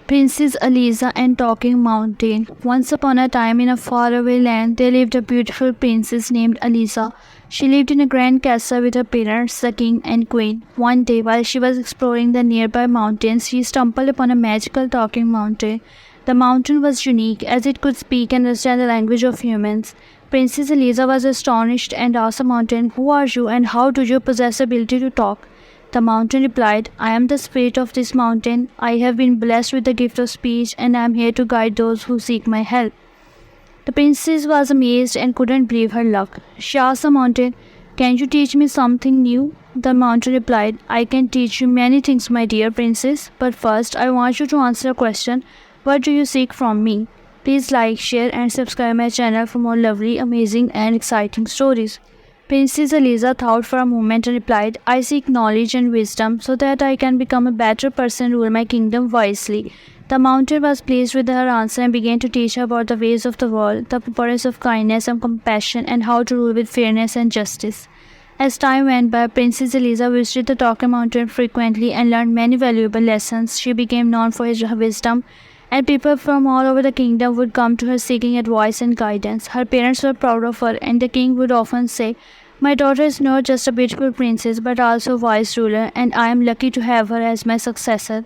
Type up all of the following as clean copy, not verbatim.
Princess Aliza and Talking Mountain. Once upon a time in a faraway land, there lived a beautiful princess named Aliza. She lived in a grand castle with her parents, the king and queen. One day, while she was exploring the nearby mountains, she stumbled upon a magical talking mountain. The mountain was unique as it could speak and understand the language of humans. Princess Aliza was astonished and asked the mountain, "Who are you and how do you possess the ability to talk?" The mountain replied, "I am the spirit of this mountain. I have been blessed with the gift of speech and I am here to guide those who seek my help." The princess was amazed and couldn't believe her luck. She asked the mountain, "Can you teach me something new?" The mountain replied, "I can teach you many things, my dear princess, but first I want you to answer a question. What do you seek from me?" Please like, share and subscribe my channel for more lovely, amazing and exciting stories. Princess Aliza thought for a moment and replied, "I seek knowledge and wisdom so that I can become a better person and rule my kingdom wisely." The mountain was pleased with her answer and began to teach her about the ways of the world, the importance of kindness and compassion, and how to rule with fairness and justice. As time went by, Princess Aliza visited the Talking Mountain frequently and learned many valuable lessons. She became known for her wisdom, and people from all over the kingdom would come to her seeking advice and guidance. Her parents were proud of her, and the king would often say, "My daughter is not just a beautiful princess but also a wise ruler, and I am lucky to have her as my successor."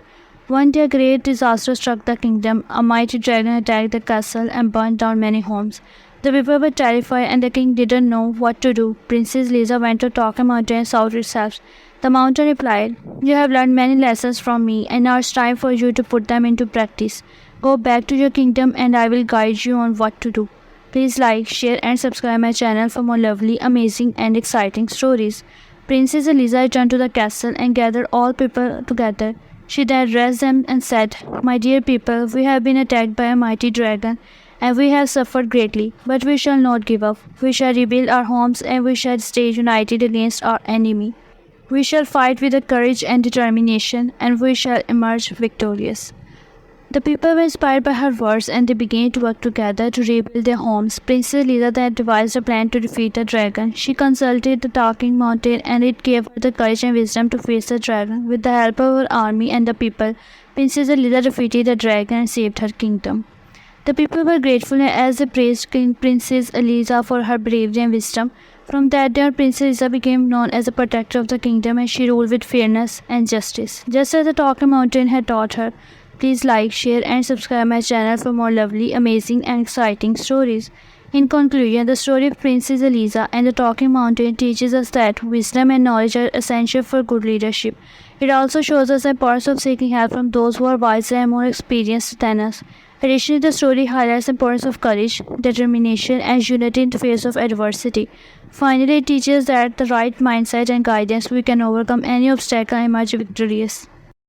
One day a great disaster struck the kingdom. A mighty dragon attacked the castle and burned down many homes. The people were terrified and the king didn't know what to do. Princess Liza went to Talking Mountain and sought herself. The mountain replied, "You have learned many lessons from me, and now it's time for you to put them into practice. Go back to your kingdom and I will guide you on what to do." Please like, share and subscribe my channel for more lovely, amazing and exciting stories. Princess Aliza returned to the castle and gathered all people together. She then addressed them and said, "My dear people, we have been attacked by a mighty dragon and we have suffered greatly, but we shall not give up. We shall rebuild our homes and we shall stay united against our enemy. We shall fight with courage and determination and we shall emerge victorious." The people were inspired by her words and they began to work together to rebuild their homes. Princess Aliza then devised a plan to defeat the dragon. She consulted the Talking Mountain and it gave her the courage and wisdom to face the dragon. With the help of her army and the people, Princess Aliza defeated the dragon and saved her kingdom. The people were grateful as they praised Princess Aliza for her bravery and wisdom. From that day on, Princess Aliza became known as the protector of the kingdom and she ruled with fairness and justice, just as the Talking Mountain had taught her. Please like, share and subscribe my channel for more lovely, amazing and exciting stories. In conclusion, the story of Princess Aliza and the Talking Mountain teaches us that wisdom and knowledge are essential for good leadership. It also shows us the importance of seeking help from those who are wiser and more experienced than us. Additionally, the story highlights the importance of courage, determination and unity in the face of adversity. Finally, it teaches that the right mindset and guidance we can overcome any obstacle and emerge victorious.